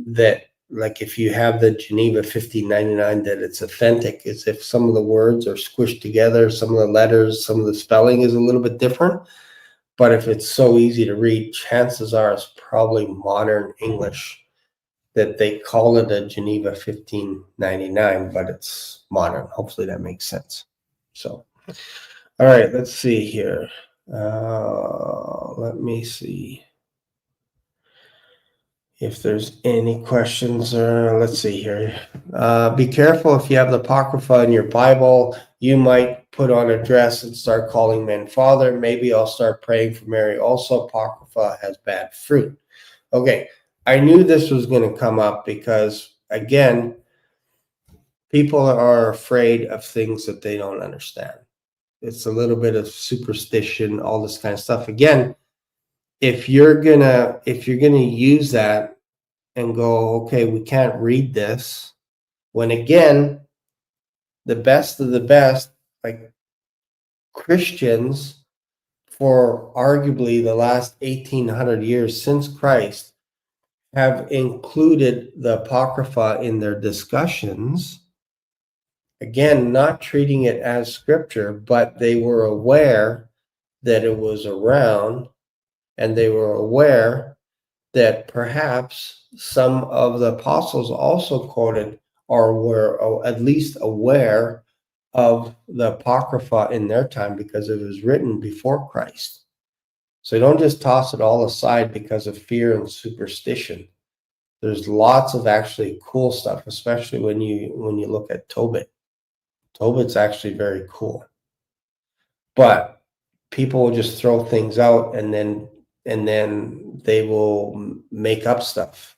that, like if you have the Geneva 1599, that it's authentic, is if some of the words are squished together, some of the letters, some of the spelling is a little bit different. But if it's so easy to read, chances are it's probably modern English, that they call it a Geneva 1599, but it's modern. Hopefully that makes sense. So, all right, let's see here. Let me see if there's any questions. Let's see here. Be careful if you have the apocrypha in your Bible. You might put on a dress and start calling men father. Maybe I'll start praying for Mary. Also, apocrypha has bad fruit. Okay, I knew this was going to come up because, again, people are afraid of things that they don't understand. It's a little bit of superstition, all this kind of stuff. Again, if you're gonna use that and go, okay, we can't read this, when again, the best of the best, like Christians, for arguably the last 1800 years since Christ, have included the apocrypha in their discussions. Again, not treating it as scripture, but they were aware that it was around, and they were aware that perhaps some of the apostles also quoted or were at least aware of the apocrypha in their time because it was written before Christ. So don't just toss it all aside because of fear and superstition. There's lots of actually cool stuff, especially when you look at Tobit. Tobit's actually very cool. But people will just throw things out and then they will make up stuff.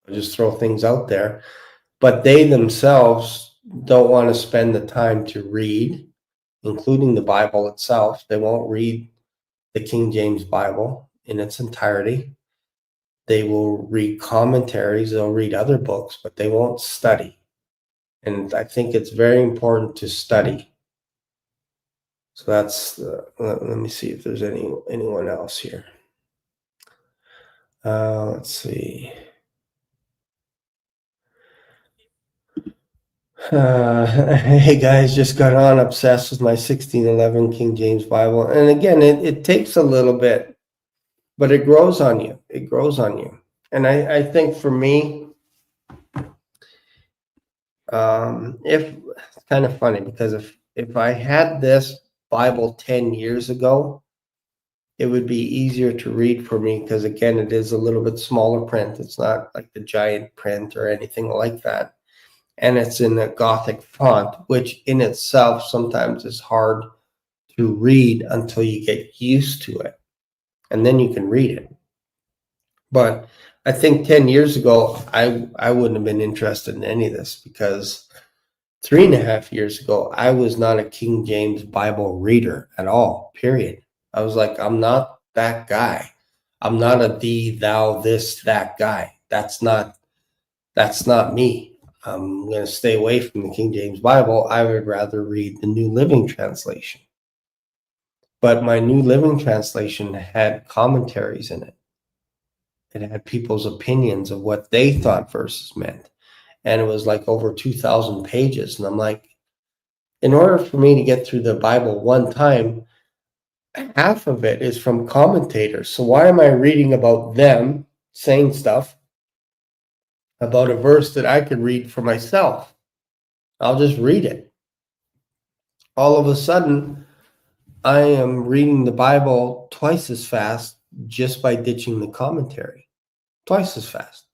They'll just throw things out there. But they themselves don't want to spend the time to read, including the Bible itself. They won't read the King James Bible in its entirety. They will read commentaries, they'll read other books, but they won't study. And I think it's very important to study. So that's, let me see if there's anyone else here. Let's see. Hey guys, just got on, obsessed with my 1611 King James Bible. And again, it takes a little bit, but it grows on you. It grows on you. And I think for me, if it's kind of funny because if I had this Bible 10 years ago, it would be easier to read for me because again, it is a little bit smaller print. It's not like the giant print or anything like that. And it's in a Gothic font, which in itself sometimes is hard to read until you get used to it. And then you can read it. But I think 10 years ago, I wouldn't have been interested in any of this because 3.5 years ago, I was not a King James Bible reader at all, period. I was like, I'm not that guy. I'm not a thee, thou, this, that guy. That's not me. I'm going to stay away from the King James Bible. I would rather read the New Living Translation. But my New Living Translation had commentaries in it. It had people's opinions of what they thought verses meant. And it was like over 2,000 pages. And I'm like, in order for me to get through the Bible one time, half of it is from commentators. So why am I reading about them saying stuff about a verse that I could read for myself? I'll just read it. All of a sudden, I am reading the Bible twice as fast just by ditching the commentary. Twice as fast.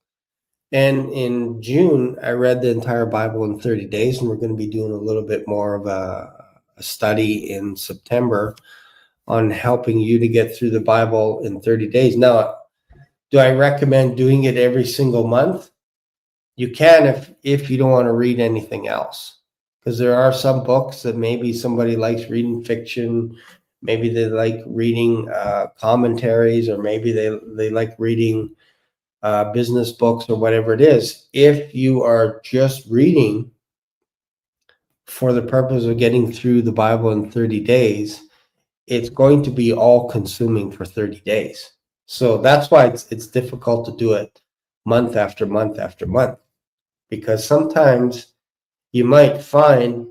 And in June, I read the entire Bible in 30 days, and we're going to be doing a little bit more of a study in September on helping you to get through the Bible in 30 days. Now, do I recommend doing it every single month? You can if you don't want to read anything else, because there are some books that maybe somebody likes reading fiction, maybe they like reading commentaries, or maybe they like reading business books or whatever it is. If you are just reading for the purpose of getting through the Bible in 30 days, it's going to be all consuming for 30 days. So that's why it's difficult to do it month after month after month, because sometimes you might find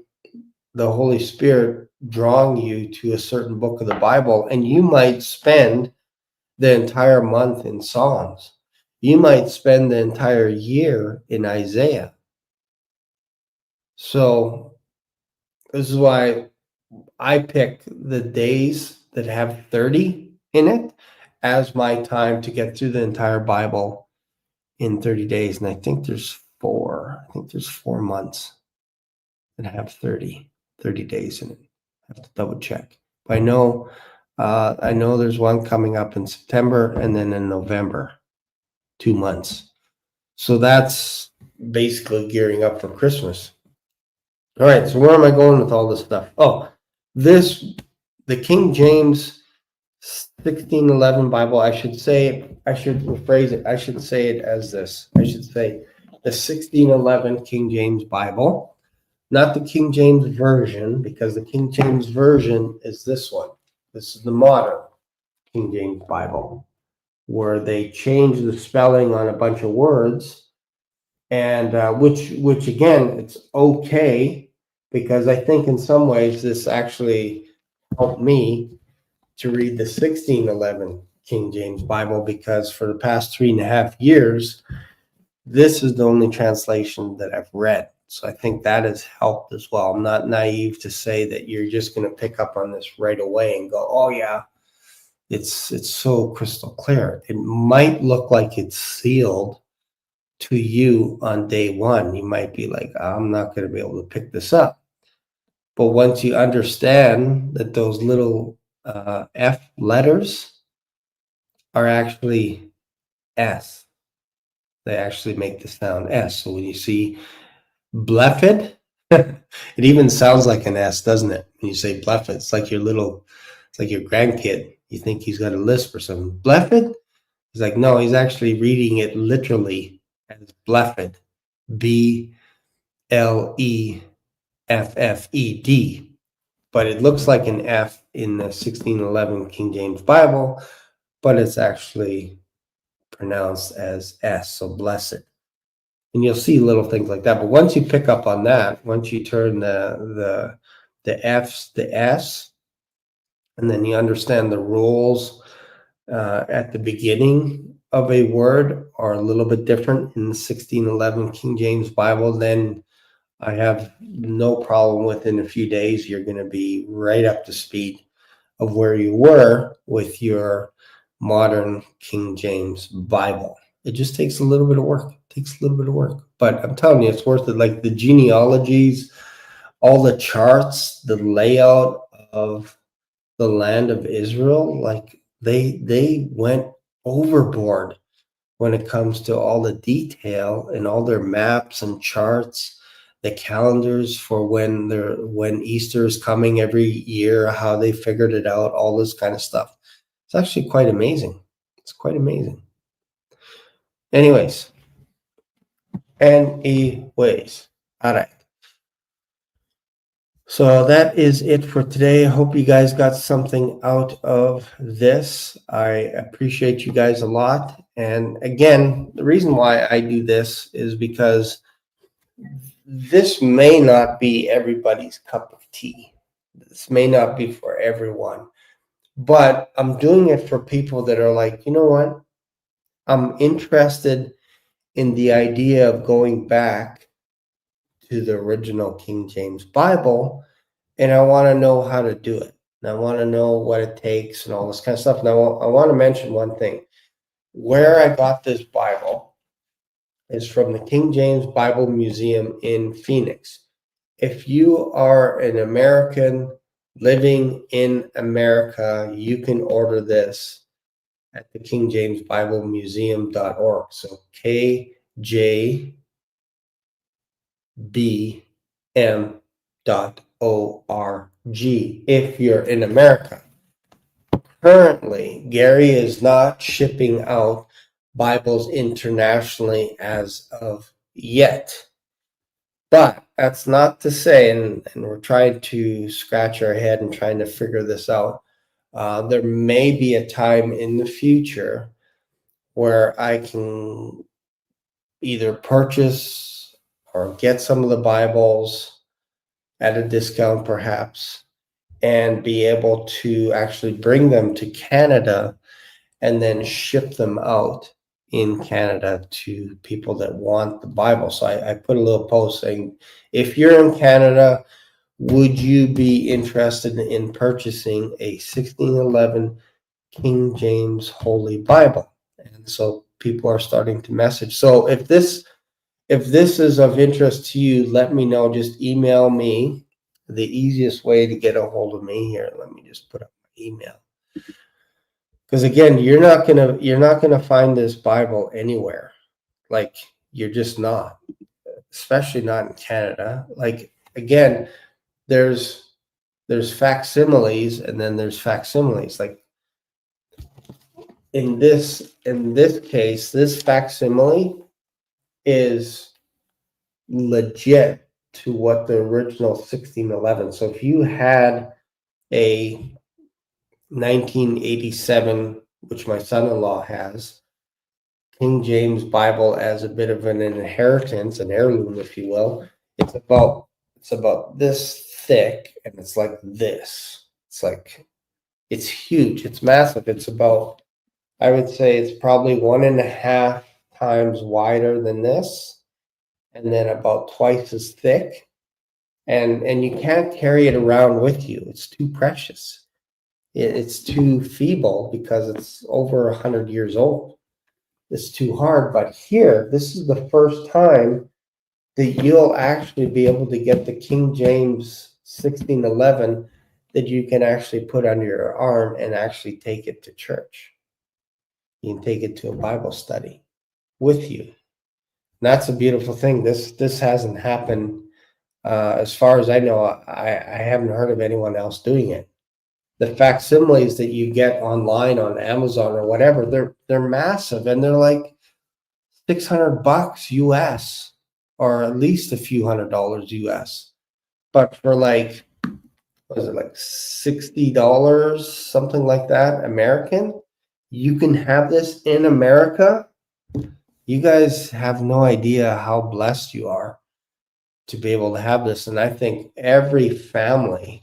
the Holy Spirit drawing you to a certain book of the Bible, and you might spend the entire month in Psalms. You might spend the entire year in Isaiah. So this is why I pick the days that have 30 in it as my time to get through the entire Bible in 30 days. And I think there's 4 months that have 30 days in it. I have to double check. But I know there's one coming up in September and then in November, 2 months. So that's basically gearing up for Christmas. All right, so where am I going with all this stuff? Oh, the King James 1611 Bible, I should rephrase it. I should say it as this. I should say the 1611 King James Bible, not the King James Version, because the King James Version is this one. This is the modern King James Bible, where they change the spelling on a bunch of words, and which again, it's okay, because I think in some ways this actually helped me to read the 1611 King James Bible, because for the past 3.5 years, this is the only translation that I've read. So I think that has helped as well. I'm not naive to say that you're just going to pick up on this right away and go, oh yeah, it's so crystal clear. It might look like it's sealed to you on day one. You might be like, I'm not going to be able to pick this up. But once you understand that those little F letters are actually S, they actually make the sound S. So when you see Bleffed, it even sounds like an S, doesn't it? When you say Bleffed, it's like your grandkid. You think he's got a lisp or something. Bleffed? He's like, no, he's actually reading it literally as Bleffed. BLEFFED. But it looks like an F in the 1611 King James Bible, but it's actually pronounced as S, so blessed. And you'll see little things like that. But once you pick up on that, once you turn the F's to S, and then you understand the rules at the beginning of a word are a little bit different in the 1611 King James Bible, then I have no problem within a few days, you're going to be right up to speed of where you were with your modern King James Bible. It just takes a little bit of work. But I'm telling you, it's worth it. Like the genealogies, all the charts, the layout of the land of Israel, like they went overboard when it comes to all the detail and all their maps and charts, the calendars for when Easter is coming every year, how they figured it out, all this kind of stuff. It's actually quite amazing. It's quite amazing. Anyways, all right. So that is it for today. I hope you guys got something out of this. I appreciate you guys a lot. And again, the reason why I do this is because this may not be everybody's cup of tea. This may not be for everyone. But I'm doing it for people that are like, you know what? I'm interested in the idea of going back to the original King James Bible, and I want to know how to do it. And I want to know what it takes and all this kind of stuff. Now, I want to mention one thing. Where I got this Bible is from the King James Bible Museum in Phoenix. If you are an American living in America, you can order this at the King James Bible Museum.org. So KJBM.org if you're in America. Currently, Gary is not shipping out Bibles internationally as of yet. But that's not to say, and we're trying to scratch our head and trying to figure this out. There may be a time in the future where I can either purchase or get some of the Bibles at a discount perhaps, and be able to actually bring them to Canada and then ship them out in Canada to people that want the Bible. So I put a little post saying, if you're in Canada, would you be interested in purchasing a 1611 King James Holy Bible? And so people are starting to message. So if this is of interest to you, let me know. Just email me. The easiest way to get a hold of me here. Let me just put up my email. Because again, you're not gonna find this Bible anywhere. Like, you're just not, especially not in Canada. Like, again, there's facsimiles and then there's facsimiles. Like in this case, this facsimile is legit to what the original 1611. So if you had a 1987, which my son-in-law has, King James Bible as a bit of an inheritance, an heirloom, if you will, it's about this thick, and it's like this. It's huge. It's massive. It's about, I would say it's probably 1.5 times wider than this, and then about twice as thick. And you can't carry it around with you. It's too precious. It's too feeble because it's over 100 years old. It's too hard. But here, this is the first time that you'll actually be able to get the King James 1611 that you can actually put under your arm and actually take it to church. You can take it to a Bible study with you. And that's a beautiful thing. This hasn't happened. As far as I know, I haven't heard of anyone else doing it. The facsimiles that you get online on Amazon or whatever, they're massive, and they're like $600 US, or at least a few $100s US. But for like, what is it, like $60, something like that, American, you can have this in America. You guys have no idea how blessed you are to be able to have this. And I think every family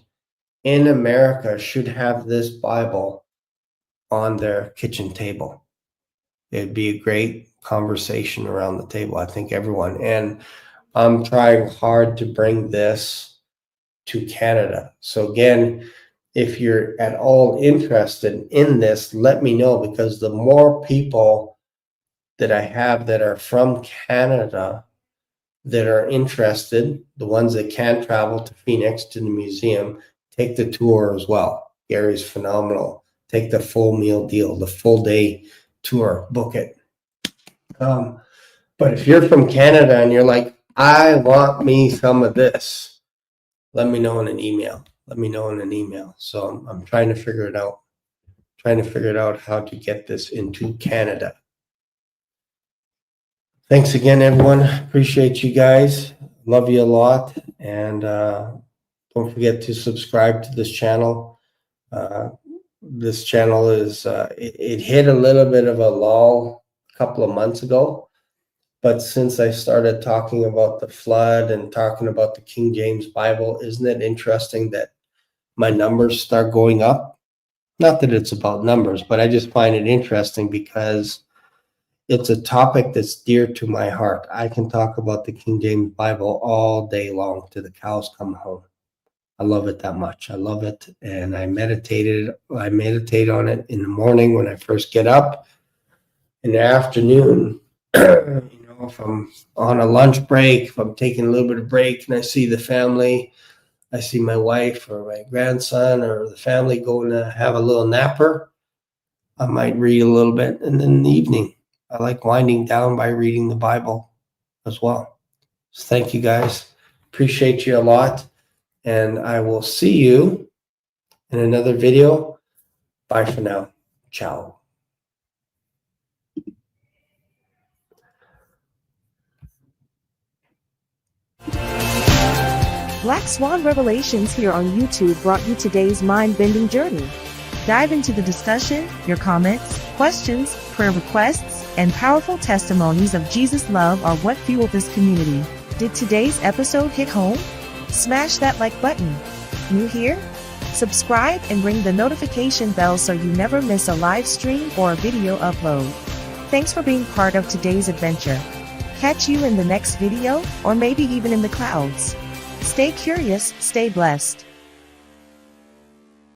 in America should have this Bible on their kitchen table. It'd be a great conversation around the table. I think everyone, and I'm trying hard to bring this to Canada. So again, if you're at all interested in this, let me know, because the more people that I have that are from Canada that are interested, the ones that can't travel to Phoenix to the museum, take the tour as well. Gary's phenomenal. Take the full meal deal, the full day tour, book it. But if you're from Canada and you're like, I want me some of this, let me know in an email. Let me know in an email. So I'm trying to figure it out. Trying to figure it out how to get this into Canada. Thanks again, everyone. Appreciate you guys. Love you a lot. And don't forget to subscribe to this channel. This channel is, it hit a little bit of a lull a couple of months ago. But since I started talking about the flood and talking about the King James Bible, isn't it interesting that my numbers start going up? Not that it's about numbers, but I just find it interesting because it's a topic that's dear to my heart. I can talk about the King James Bible all day long till the cows come home. I love it that much. I love it. And I meditate on it in the morning when I first get up. In the afternoon, if I'm on a lunch break, if I'm taking a little bit of break and I see the family, I see my wife or my grandson or the family going to have a little napper, I might read a little bit. And then in the evening, I like winding down by reading the Bible as well. So thank you guys. Appreciate you a lot. And I will see you in another video. Bye for now. Ciao. Black Swan Revelations here on YouTube brought you today's mind-bending journey. Dive into the discussion, your comments, questions, prayer requests, and powerful testimonies of Jesus' love are what fueled this community. Did today's episode hit home? Smash that like button. New here? Subscribe and ring the notification bell so you never miss a live stream or a video upload. Thanks for being part of today's adventure. Catch you in the next video, or maybe even in the clouds. Stay curious, stay blessed.